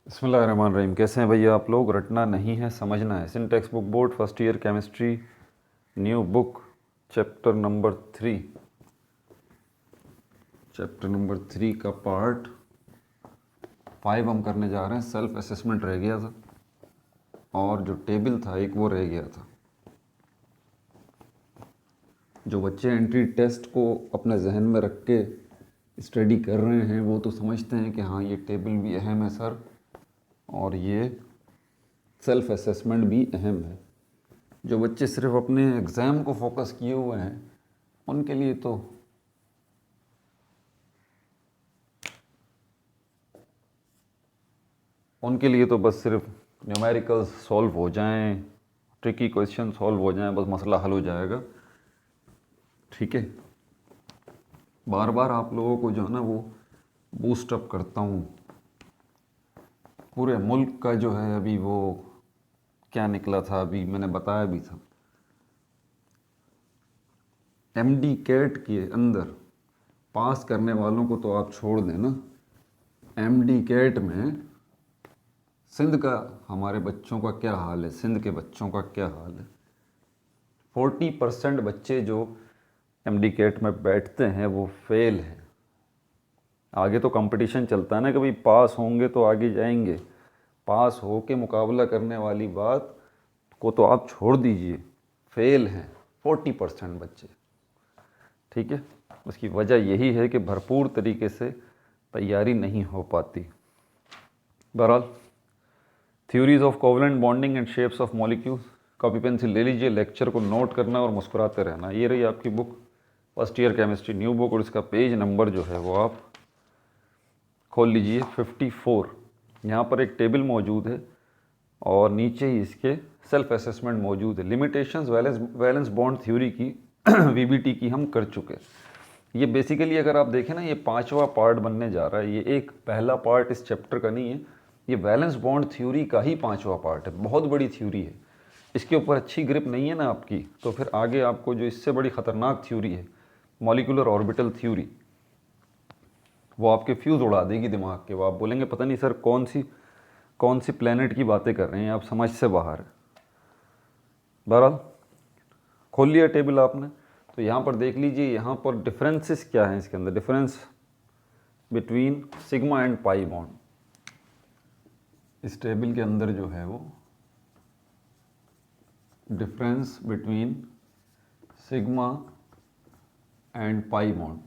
बिस्मिल्लाहिर्रहमानिर्रहीम। कैसे हैं भैया आप लोग? रटना नहीं है, समझना है। Sindh text book board first year chemistry new book chapter number 3 का पार्ट 5 हम करने जा रहे हैं। सेल्फ असेसमेंट रह गया था और जो टेबल था एक वो रह गया था। जो बच्चे एंट्री टेस्ट को अपने जहन में रख के स्टडी कर रहे हैं वो तो समझते हैं कि हाँ ये टेबल भी अहम है सर, और ये सेल्फ असेसमेंट भी अहम है। जो बच्चे सिर्फ अपने एग्ज़ाम को फोकस किए हुए हैं उनके लिए तो बस सिर्फ न्यूमेरिकल्स सॉल्व हो जाएं, ट्रिकी क्वेश्चन सॉल्व हो जाएं, बस मसला हल हो जाएगा। ठीक है, बार बार आप लोगों को जो है ना वो बूस्ट अप करता हूँ। पूरे मुल्क का जो है अभी वो क्या निकला था, अभी मैंने बताया भी था। एमडी कैट के अंदर पास करने वालों को तो आप छोड़ दें ना, एमडी कैट में सिंध का हमारे बच्चों का क्या हाल है, सिंध के बच्चों का क्या हाल है। 40% बच्चे जो एमडी कैट में बैठते हैं वो फेल हैं। आगे तो कंपटीशन चलता है ना, कभी पास होंगे तो आगे जाएंगे। पास हो के मुकाबला करने वाली बात को तो आप छोड़ दीजिए, फेल हैं 40% बच्चे। ठीक है, उसकी वजह यही है कि भरपूर तरीके से तैयारी नहीं हो पाती। बहरहाल, theories of covalent bonding and shapes of molecules, copy pencil ले लीजिए, लेक्चर को नोट करना और मुस्कुराते रहना। ये रही आपकी book first year chemistry new book, और इसका पेज नंबर जो है वो आप खोल लीजिए 54। यहाँ पर एक टेबल मौजूद है और नीचे ही इसके सेल्फ असेसमेंट मौजूद है। लिमिटेशंस वैलेंस बॉन्ड थ्योरी की वीबीटी की हम कर चुके। ये बेसिकली अगर आप देखें ना, ये 5वां पार्ट बनने जा रहा है। ये एक पहला पार्ट इस चैप्टर का नहीं है, ये वैलेंस बॉन्ड थ्योरी का ही 5वां पार्ट है। बहुत बड़ी थ्योरी है, इसके ऊपर अच्छी ग्रिप नहीं है ना आपकी, तो फिर आगे आपको जो इससे बड़ी ख़तरनाक थ्योरी है मॉलिक्यूलर ऑर्बिटल थ्योरी, वो आपके फ्यूज़ उड़ा देगी दिमाग के। वो आप बोलेंगे पता नहीं सर कौन सी प्लेनेट की बातें कर रहे हैं, आप समझ से बाहर है। बहरहाल, खोल लिया टेबल आपने, तो यहाँ पर देख लीजिए, यहाँ पर डिफरेंसेस क्या हैं इसके अंदर। Difference between sigma and pi bond, इस टेबल के अंदर जो है वो difference between sigma and pi bond,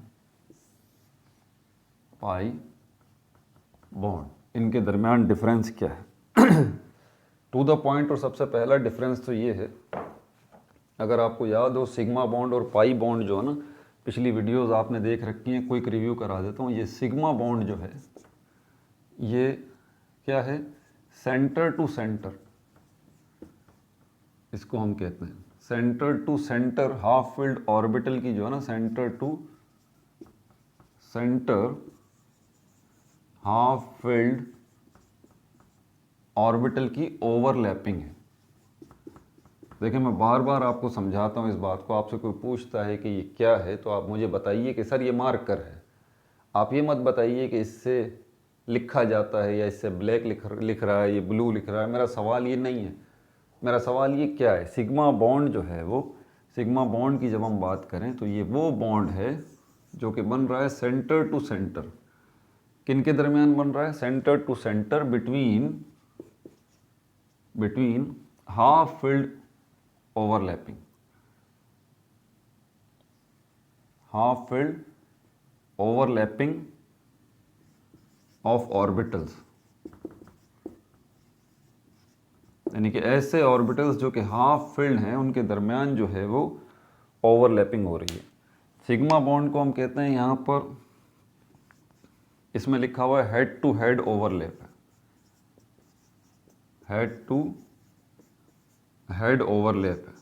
इनके दरमियान डिफरेंस क्या है। To the point. और सबसे पहला डिफरेंस तो ये है, अगर आपको याद हो, सिग्मा बॉन्ड और पाई बॉन्ड जो है ना, पिछली वीडियोस आपने देख रखी हैं, क्विक रिव्यू करा देता हूँ। ये सिग्मा बॉन्ड जो है ये क्या है, सेंटर टू सेंटर, इसको हम कहते हैं centre to centre half filled orbital की जो है ना, centre to centre half filled orbital की ओवरलैपिंग है। देखिए, मैं बार बार आपको समझाता हूँ इस बात को। आपसे कोई पूछता है कि ये क्या है, तो आप मुझे बताइए कि सर ये मार्कर है। आप ये मत बताइए कि इससे लिखा जाता है या इससे ब्लैक लिख रहा है, ये ब्लू लिख रहा है। मेरा सवाल ये नहीं है। मेरा सवाल ये क्या है, सिग्मा बॉन्ड जो है वो, सिग्मा बॉन्ड की जब हम बात करें तो ये वो बॉन्ड है जो कि बन रहा है सेंटर टू सेंटर। किन के दरमियान बन रहा है? Centre to centre between half filled overlapping, half filled overlapping of orbitals, यानी कि ऐसे ऑर्बिटल्स जो कि हाफ फिल्ड हैं उनके दरमियान जो है वो ओवरलैपिंग हो रही है। सिग्मा बॉन्ड को हम कहते हैं, यहाँ पर इसमें लिखा हुआ है हेड टू हेड ओवरलैप है, हेड टू हेड ओवरलैप है।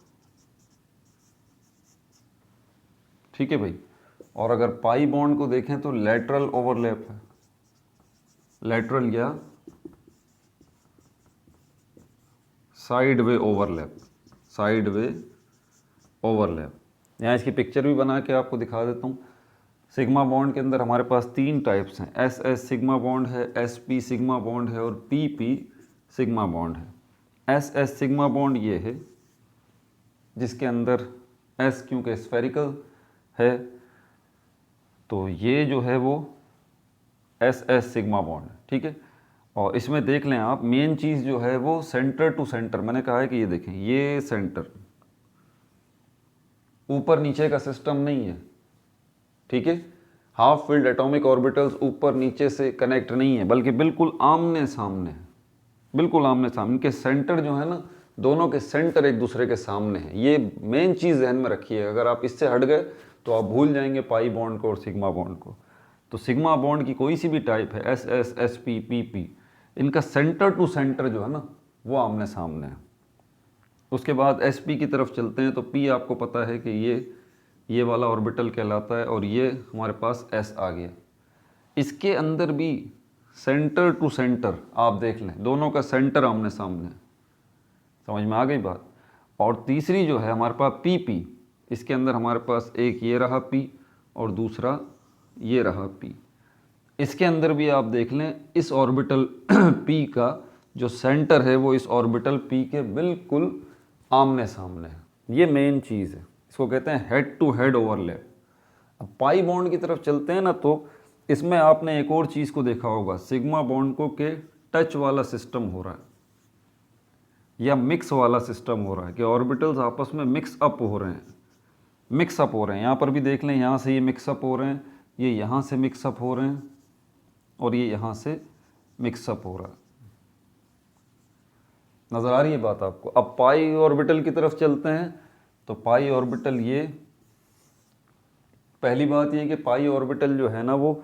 ठीक है भाई। और अगर पाई बॉन्ड को देखें तो लेटरल ओवरलैप है, लेटरल या side way overlap, side way overlap. यहाँ इसकी पिक्चर भी बना के आपको दिखा देता हूँ। सिग्मा बॉन्ड के अंदर हमारे पास 3 टाइप्स हैं, एस एस सिग्मा बॉन्ड है, एस पी सिग्मा बॉन्ड है और पी पी सिग्मा बॉन्ड है। एस एस सिग्मा बॉन्ड ये है जिसके अंदर एस क्योंकि स्फेरिकल है तो ये जो है वो एस एस सिग्मा बॉन्ड है, ठीक है। और इसमें देख लें आप, मेन चीज़ जो है वो सेंटर टू सेंटर, मैंने कहा है कि ये देखें, ये सेंटर, ऊपर नीचे का सिस्टम नहीं है, ठीक है। हाफ फिल्ड एटॉमिक ऑर्बिटल्स ऊपर नीचे से कनेक्ट नहीं है, बल्कि बिल्कुल आमने सामने है, बिल्कुल आमने सामने। इनके सेंटर जो है ना, दोनों के सेंटर एक दूसरे के सामने हैं। ये मेन चीज़ ध्यान में रखिए, अगर आप इससे हट गए तो आप भूल जाएंगे पाई बॉन्ड को और सिग्मा बॉन्ड को। तो सिग्मा बॉन्ड की कोई सी भी टाइप है, S S, S P, P P, इनका सेंटर टू सेंटर जो है ना वो आमने सामने है। उसके बाद एस पी की तरफ चलते हैं तो पी आपको पता है कि ये वाला ऑर्बिटल कहलाता है और ये हमारे पास एस आ गया। इसके अंदर भी सेंटर टू सेंटर आप देख लें, दोनों का सेंटर आमने सामने है। समझ में आ गई बात। और तीसरी जो है हमारे पास पी पी, इसके अंदर हमारे पास एक ये रहा पी और दूसरा ये रहा पी। इसके अंदर भी आप देख लें, इस ऑर्बिटल पी का जो सेंटर है वो इस ऑर्बिटल पी के बिल्कुल आमने सामने है। ये मेन चीज़ है, इसको कहते हैं हेड टू हेड ओवरलैप। अब पाई बॉन्ड की तरफ चलते हैं ना, तो इसमें आपने एक और चीज़ को देखा होगा, सिग्मा बॉन्ड को के टच वाला सिस्टम हो रहा है या मिक्स वाला सिस्टम हो रहा है कि ऑर्बिटल्स आपस में मिक्स अप हो रहे हैं, मिक्स अप हो रहे हैं। यहाँ पर भी देख लें, यहाँ से ये मिक्सअप हो रहे हैं, ये यहाँ से मिक्सअप हो रहे हैं और ये यहाँ से मिक्सअप हो रहा है। नज़र आ रही है बात आपको। अब पाई ऑर्बिटल की तरफ चलते हैं तो पाई ऑर्बिटल, ये पहली बात ये कि पाई ऑर्बिटल जो है ना वो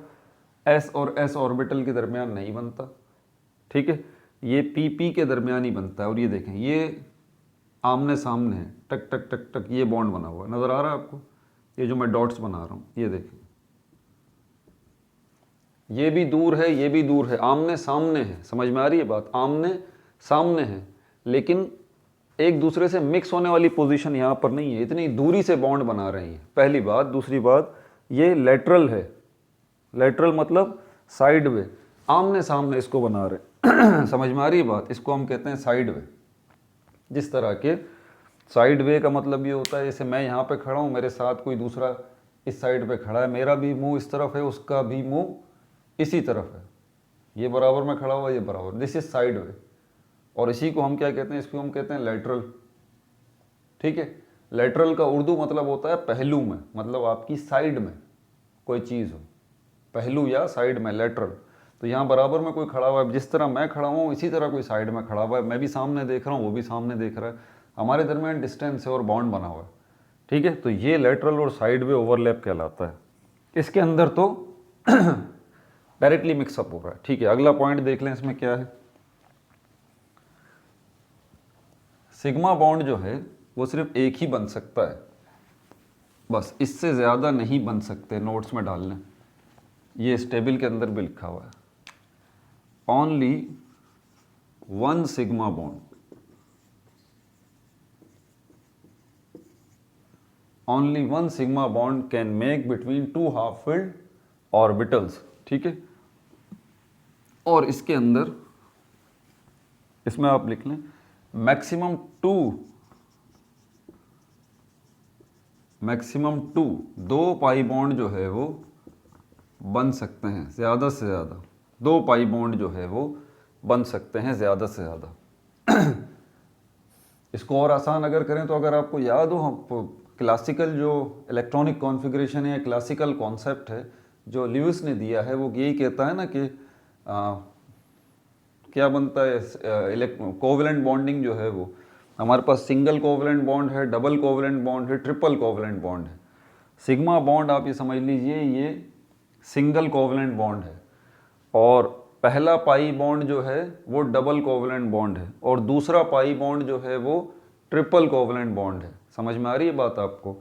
एस और एस ऑर्बिटल के दरमियान नहीं बनता, ठीक है। ये पी पी के दरमियान ही बनता है। और ये देखें, ये आमने सामने है, टक टक टक टक ये बॉन्ड बना हुआ है, नज़र आ रहा है आपको। ये जो मैं डॉट्स बना रहा हूँ, ये देखें, ये भी दूर है, ये भी दूर है, आमने सामने है। समझ में आ रही है बात, आमने सामने है, लेकिन एक दूसरे से मिक्स होने वाली पोजीशन यहाँ पर नहीं है, इतनी दूरी से बॉन्ड बना रही है, पहली बात। दूसरी बात, ये लेटरल है, लेटरल मतलब साइड वे, आमने सामने इसको बना रहे समझ में आ रही है बात, इसको हम कहते हैं साइड वे। जिस तरह के साइड वे का मतलब ये होता है, जैसे मैं यहाँ पे खड़ा हूँ, मेरे साथ कोई दूसरा इस साइड पे खड़ा है, मेरा भी मुंह इस तरफ है, उसका भी मुंह इसी तरफ है, ये बराबर में खड़ा हुआ, ये बराबर, दिस इज साइड वे। और इसी को हम क्या कहते हैं, इसको हम कहते हैं लेटरल, ठीक है। लेटरल का उर्दू मतलब होता है पहलू में, मतलब आपकी साइड में कोई चीज़ हो, पहलू या साइड में, लेटरल। तो यहाँ बराबर में कोई खड़ा हुआ है, जिस तरह मैं खड़ा हूँ इसी तरह कोई साइड में खड़ा हुआ है, मैं भी सामने देख रहा हूँ, वो भी सामने देख रहा है, हमारे दरमियान डिस्टेंस है और बॉन्ड बना हुआ है, ठीक है। तो ये लेटरल और साइड वे ओवरलैप कहलाता है। इसके अंदर तो डायरेक्टली मिक्सअप हो रहा है, ठीक है। अगला पॉइंट देख लें, इसमें क्या है। सिग्मा बॉन्ड जो है वो सिर्फ एक ही बन सकता है, बस, इससे ज़्यादा नहीं बन सकते। नोट्स में डाल लें, ये इस टेबल के अंदर भी लिखा हुआ है, only one sigma bond, only one sigma bond can make between two half filled orbitals, ठीक है। और इसके अंदर, इसमें आप लिख लें, मैक्सिमम टू दो पाई बॉन्ड जो है वो बन सकते हैं, ज़्यादा से ज़्यादा दो पाई बॉन्ड जो है वो बन सकते हैं, ज़्यादा से ज़्यादा। इसको और आसान अगर करें तो, अगर आपको याद हो, हम क्लासिकल जो इलेक्ट्रॉनिक कॉन्फ़िगरेशन है, क्लासिकल कॉन्सेप्ट है जो ल्यूइस ने दिया है, वो यही कहता है ना कि क्या बनता है, कोवेलेंट बॉन्डिंग जो है वो हमारे पास सिंगल कोवेलेंट बॉन्ड है, डबल कोवेलेंट बॉन्ड है, ट्रिपल कोवेलेंट बॉन्ड है। सिग्मा बॉन्ड आप ये समझ लीजिए, ये सिंगल कोवेलेंट बॉन्ड है, और पहला पाई बॉन्ड जो है वो डबल कोवेलेंट बॉन्ड है, और दूसरा पाई बॉन्ड जो है वो ट्रिपल कोवेलेंट बॉन्ड है। समझ में आ रही है बात आपको।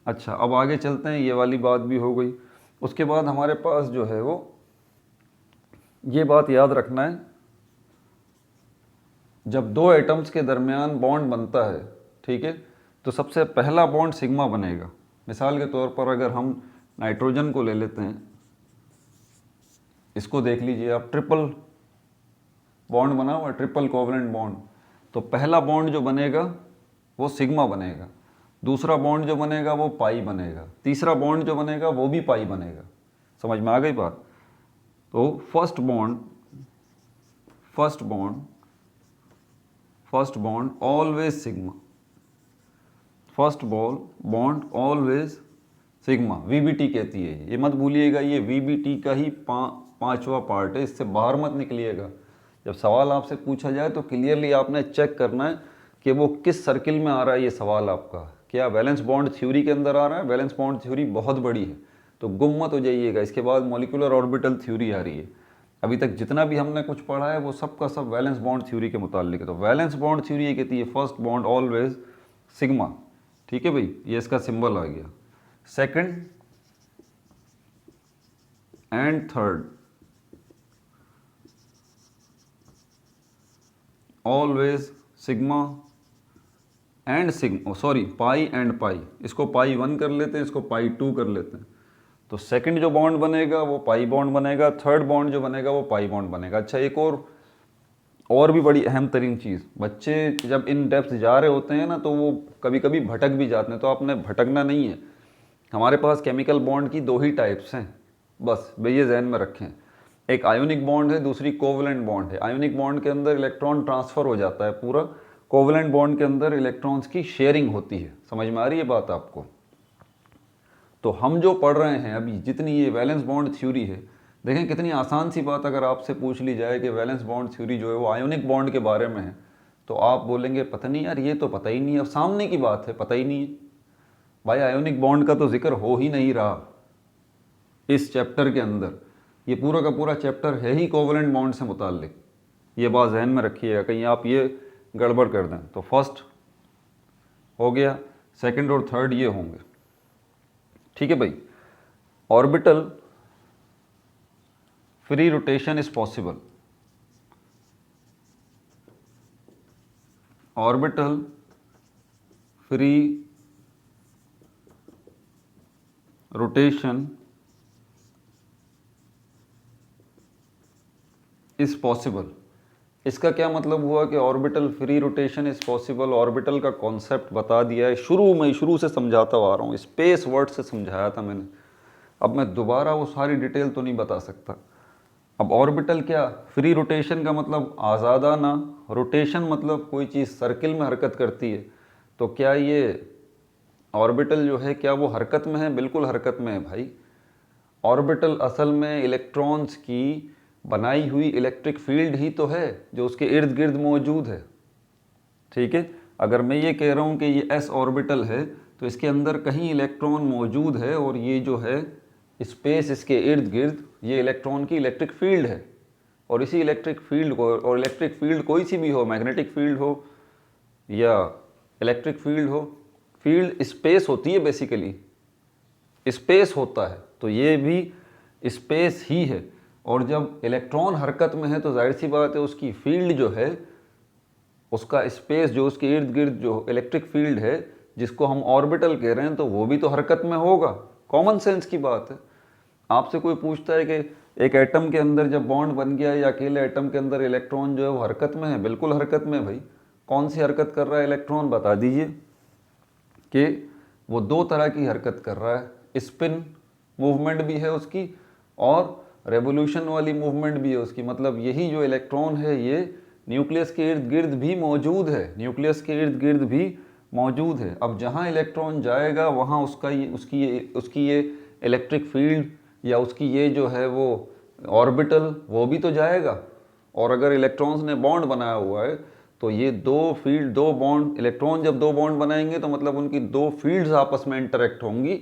अच्छा, अब आगे चलते हैं, ये वाली बात भी हो गई। उसके बाद हमारे पास जो है वो, ये बात याद रखना है, जब दो एटम्स के दरमियान बॉन्ड बनता है, ठीक है, तो सबसे पहला बॉन्ड सिग्मा बनेगा। मिसाल के तौर पर अगर हम नाइट्रोजन को ले लेते हैं, इसको देख लीजिए आप, ट्रिपल बॉन्ड बना हुआ, ट्रिपल कोवलेंट बॉन्ड। तो पहला बॉन्ड जो बनेगा वो सिग्मा बनेगा, दूसरा बॉन्ड जो बनेगा वो पाई बनेगा, तीसरा बॉन्ड जो बनेगा वो भी पाई बनेगा। समझ में आ गई बात? तो first bond always sigma, first bond always sigma, VBT कहती है। ये मत भूलिएगा, ये वीबीटी का ही पांचवा पार्ट है, इससे बाहर मत निकलिएगा। जब सवाल आपसे पूछा जाए तो क्लियरली आपने चेक करना है कि वो किस सर्किल में आ रहा है ये सवाल आपका। क्या वैलेंस बॉन्ड थ्योरी के अंदर आ रहा है? वैलेंस बॉन्ड थ्योरी बहुत बड़ी है, तो गुम मत हो जाइएगा। इसके बाद मॉलिक्यूलर ऑर्बिटल थ्योरी आ रही है। अभी तक जितना भी हमने कुछ पढ़ा है वो सब का सब वैलेंस बॉन्ड थ्योरी के मुतालिक है। तो वैलेंस बॉन्ड थ्योरी ये कहती है फर्स्ट बॉन्ड ऑलवेज सिग्मा, ठीक है भाई, ये इसका सिंबल आ गया। Second and third always sigma and sigma, sorry pi and pi, इसको पाई 1 कर लेते हैं, इसको पाई 2 कर लेते हैं। तो सेकंड जो बॉन्ड बनेगा वो पाई बॉन्ड बनेगा, थर्ड बॉन्ड जो बनेगा वो पाई बॉन्ड बनेगा। अच्छा, एक और भी बड़ी अहम तरीन चीज़, बच्चे जब इन डेप्थ जा रहे होते हैं ना तो वो कभी कभी भटक भी जाते हैं, तो आपने भटकना नहीं है। हमारे पास केमिकल बॉन्ड की 2 ही टाइप्स हैं, बस भैया जहन में रखें। एक आयोनिक बॉन्ड है, दूसरी कोवलेंट बॉन्ड है। आयोनिक बॉन्ड के अंदर इलेक्ट्रॉन ट्रांसफ़र हो जाता है पूरा, कोवलेंट बॉन्ड के अंदर इलेक्ट्रॉन्स की शेयरिंग होती है। समझ में आ रही है बात आपको? तो हम जो पढ़ रहे हैं अभी, जितनी ये वैलेंस बॉन्ड थ्योरी है, देखें कितनी आसान सी बात अगर आपसे पूछ ली जाए कि वैलेंस बॉन्ड थ्योरी जो है वो आयोनिक बॉन्ड के बारे में है, तो आप बोलेंगे पता नहीं यार, ये तो पता ही नहीं है। अब सामने की बात है, पता ही नहीं है भाई, आयोनिक बॉन्ड का तो जिक्र हो ही नहीं रहा इस चैप्टर के अंदर। ये पूरा का पूरा चैप्टर है ही कोवलेंट बॉन्ड से मुताल्लिक, ये बात जहन में रखिएगा, कहीं आप ये गड़बड़ कर दें। तो फर्स्ट हो गया, सेकंड और थर्ड ये होंगे, ठीक है भाई। Orbital free rotation is possible, orbital free rotation is possible. इसका क्या मतलब हुआ कि orbital free rotation is possible, orbital का कॉन्सेप्ट बता दिया है, शुरू से समझाता आ रहा हूँ, स्पेस वर्ड से समझाया था मैंने। अब मैं दोबारा वो सारी डिटेल तो नहीं बता सकता। अब ऑर्बिटल क्या, फ्री रोटेशन का मतलब आज़ादाना, रोटेशन मतलब कोई चीज़ सर्किल में हरकत करती है। तो क्या ये ऑर्बिटल जो है क्या वो हरकत में है? बिल्कुल हरकत में है भाई। ऑर्बिटल असल में इलेक्ट्रॉन्स की बनाई हुई इलेक्ट्रिक फील्ड ही तो है जो उसके इर्द गिर्द मौजूद है, ठीक है। अगर मैं ये कह रहा हूँ कि ये एस ऑर्बिटल है तो इसके अंदर कहीं इलेक्ट्रॉन मौजूद है, और ये जो है स्पेस इसके इर्द गिर्द ये इलेक्ट्रॉन की इलेक्ट्रिक फील्ड है। और इसी इलेक्ट्रिक फील्ड को, और इलेक्ट्रिक फील्ड कोई सी भी हो, मैग्नेटिक फील्ड हो या इलेक्ट्रिक फील्ड हो, फील्ड स्पेस होती है, बेसिकली स्पेस होता है, तो ये भी स्पेस ही है। और जब इलेक्ट्रॉन हरकत में है तो जाहिर सी बात है उसकी फील्ड जो है, उसका स्पेस जो उसके इर्द गिर्द जो इलेक्ट्रिक फील्ड है जिसको हम ऑर्बिटल कह रहे हैं, तो वो भी तो हरकत में होगा। कॉमन सेंस की बात है। आपसे कोई पूछता है कि एक एटम के अंदर जब बॉन्ड बन गया या अकेले एटम के अंदर इलेक्ट्रॉन जो है वो हरकत में है? बिल्कुल हरकत में है भाई। कौन सी हरकत कर रहा है इलेक्ट्रॉन? बता दीजिए। कि वो 2 तरह की हरकत कर रहा है, स्पिन मूवमेंट भी है उसकी और रेवोल्यूशन वाली मूवमेंट भी है उसकी। मतलब यही जो इलेक्ट्रॉन है ये न्यूक्लियस के इर्द गिर्द भी मौजूद है, न्यूक्लियस के इर्द गिर्द भी मौजूद है। अब जहाँ इलेक्ट्रॉन जाएगा वहाँ उसकी ये इलेक्ट्रिक फील्ड या उसकी ये जो है वो ऑर्बिटल वो भी तो जाएगा। और अगर इलेक्ट्रॉन्स ने बॉन्ड बनाया हुआ है तो ये 2 बॉन्ड, इलेक्ट्रॉन जब 2 बॉन्ड बनाएंगे तो मतलब उनकी 2 फील्ड्स आपस में इंटरेक्ट होंगी,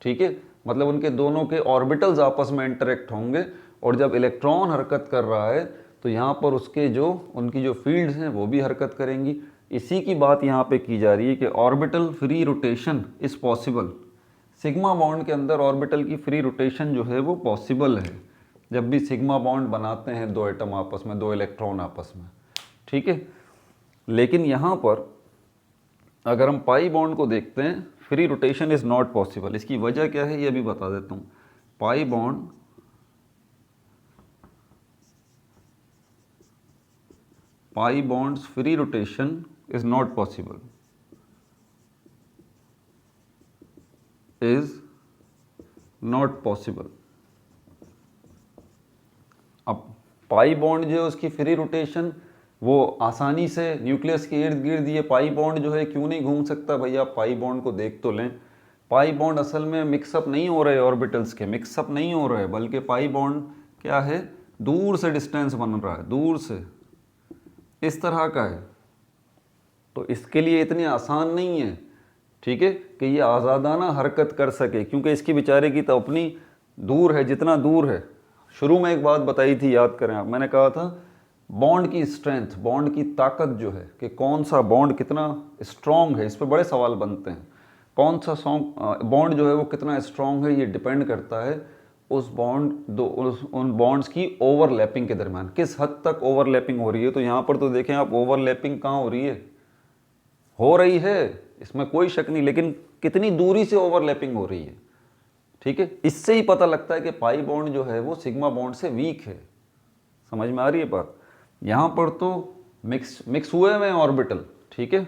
ठीक है। मतलब उनके दोनों के ऑर्बिटल्स आपस में इंटरेक्ट होंगे। और जब इलेक्ट्रॉन हरकत कर रहा है तो यहाँ पर उनकी जो फील्ड्स हैं वो भी हरकत करेंगी। इसी की बात यहाँ पे की जा रही है कि orbital free rotation is possible. Sigma bond के अंदर ऑर्बिटल की फ्री रोटेशन जो है वो पॉसिबल है जब भी सिग्मा बॉन्ड बनाते हैं 2 एटम आपस में, 2 इलेक्ट्रॉन आपस में, ठीक है। लेकिन यहाँ पर अगर हम पाई बॉन्ड को देखते हैं, free rotation is not possible. इसकी वजह क्या है ये भी बता देता हूँ। Pi bonds free rotation is not possible, is not possible. अब पाई बॉन्ड जो है उसकी फ्री रोटेशन वो आसानी से न्यूक्लियस के इर्द गिर्द, ये पाई बॉन्ड जो है क्यों नहीं घूम सकता भैया? पाई बॉन्ड को देख तो लें। पाई बॉन्ड असल में मिक्सअप नहीं हो रहे ऑर्बिटल्स के, मिक्सअप नहीं हो रहे, बल्कि पाई बॉन्ड क्या है, दूर से डिस्टेंस बन रहा है, दूर से इस तरह का है। तो इसके लिए इतनी आसान नहीं है, ठीक है, कि ये आज़ादाना हरकत कर सके, क्योंकि इसकी बेचारे की तो अपनी दूर है, जितना दूर है। शुरू में एक बात बताई थी, याद करें आप, मैंने कहा था बॉन्ड की स्ट्रेंथ, बॉन्ड की ताकत जो है कि कौन सा बॉन्ड कितना स्ट्रॉन्ग है, इस पर बड़े सवाल बनते हैं। कौन सा बॉन्ड जो है वो कितना स्ट्रॉन्ग है, ये डिपेंड करता है उस उन बॉन्ड्स की ओवरलैपिंग के दरमियान, किस हद तक ओवरलैपिंग हो रही है। तो यहाँ पर तो देखें आप, ओवरलैपिंग कहाँ हो रही है, इसमें कोई शक नहीं, लेकिन कितनी दूरी से ओवरलैपिंग हो रही है, ठीक है। इससे ही पता लगता है कि पाई बॉन्ड जो है वो सिग्मा बॉन्ड से वीक है। समझ में आ रही है बात? यहाँ पर तो मिक्स हुए हुए हैं ऑर्बिटल, ठीक है,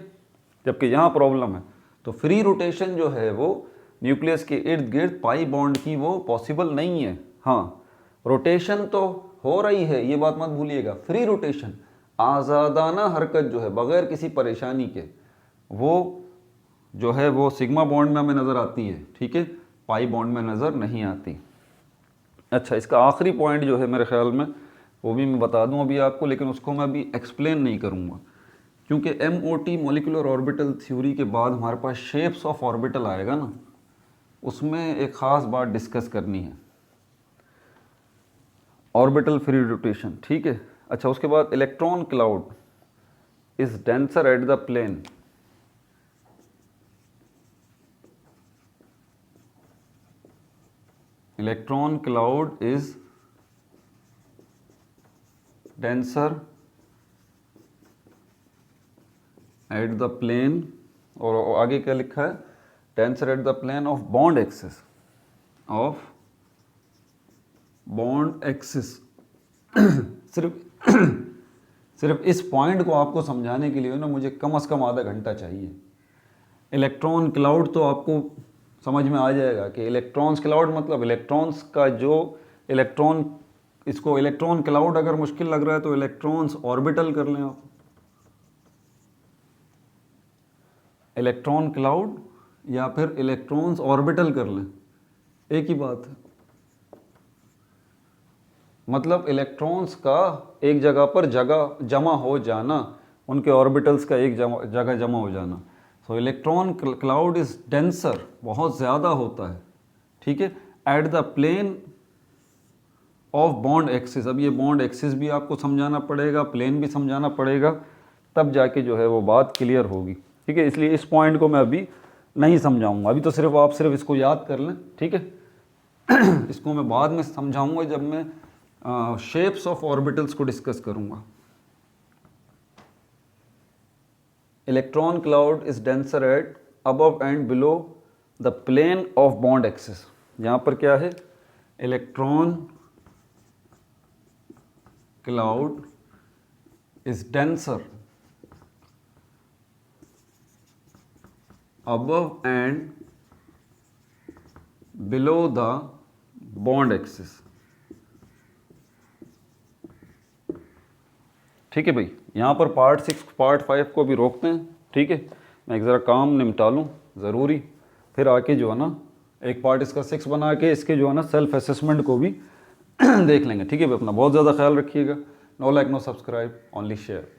जबकि यहाँ प्रॉब्लम है। तो फ्री रोटेशन जो है वो न्यूक्लियस के इर्द गिर्द पाई बॉन्ड की वो पॉसिबल नहीं है। हाँ, रोटेशन तो हो रही है, ये बात मत भूलिएगा। फ्री रोटेशन, आज़ादाना हरकत जो है बग़ैर किसी परेशानी के, वो जो है वो सिग्मा बॉन्ड में हमें नज़र आती है, ठीक है, पाई बॉन्ड में नज़र नहीं आती। अच्छा, इसका आखिरी पॉइंट जो है मेरे ख्याल में, वो भी मैं बता दूं अभी आपको, लेकिन उसको मैं अभी एक्सप्लेन नहीं करूंगा, क्योंकि MOT मॉलिक्यूलर ऑर्बिटल थ्योरी के बाद हमारे पास शेप्स ऑफ ऑर्बिटल आएगा ना, उसमें एक ख़ास बात डिस्कस करनी है, ऑर्बिटल फ्री रोटेशन, ठीक है। अच्छा, उसके बाद electron cloud is denser at the plane, electron cloud is denser at the plane, और आगे क्या लिखा है, denser at the plane of bond axis, of bond axis. सिर्फ इस पॉइंट को आपको समझाने के लिए ना मुझे कम से कम आधा घंटा चाहिए। इलेक्ट्रॉन क्लाउड तो आपको समझ में आ जाएगा कि इलेक्ट्रॉन्स क्लाउड मतलब इलेक्ट्रॉन्स का जो इलेक्ट्रॉन, इसको इलेक्ट्रॉन क्लाउड अगर मुश्किल लग रहा है तो इलेक्ट्रॉन्स ऑर्बिटल कर लें आप, इलेक्ट्रॉन क्लाउड या फिर इलेक्ट्रॉन्स ऑर्बिटल कर लें, एक ही बात है। मतलब इलेक्ट्रॉन्स का एक जगह पर जमा हो जाना, उनके ऑर्बिटल्स का एक जगह जमा हो जाना। So electron cloud is denser, बहुत ज़्यादा होता है, ठीक है, at the plane of bond axis. अब ये बॉन्ड एक्सिस भी आपको समझाना पड़ेगा, प्लेन भी समझाना पड़ेगा, तब जाके जो है वो बात क्लियर होगी, ठीक है। इसलिए इस पॉइंट को मैं अभी नहीं समझाऊंगा, अभी तो आप सिर्फ इसको याद कर लें, ठीक है। इसको मैं बाद में समझाऊंगा जब मैं शेप्स ऑफ ऑर्बिटल्स को डिस्कस करूंगा। Electron cloud is denser at above and below the plane of bond axis. यहाँ पर क्या है, electron cloud is denser above and below the bond axis, ठीक है भाई। यहाँ पर पार्ट 6 पार्ट 5 को भी रोकते हैं, ठीक है, मैं एक ज़रा काम निपटा लूँ ज़रूरी, फिर आके जो है ना एक पार्ट इसका 6 बना के इसके जो है ना सेल्फ असेसमेंट को भी देख लेंगे, ठीक है भाई। अपना बहुत ज़्यादा ख्याल रखिएगा। No like no subscribe, only share.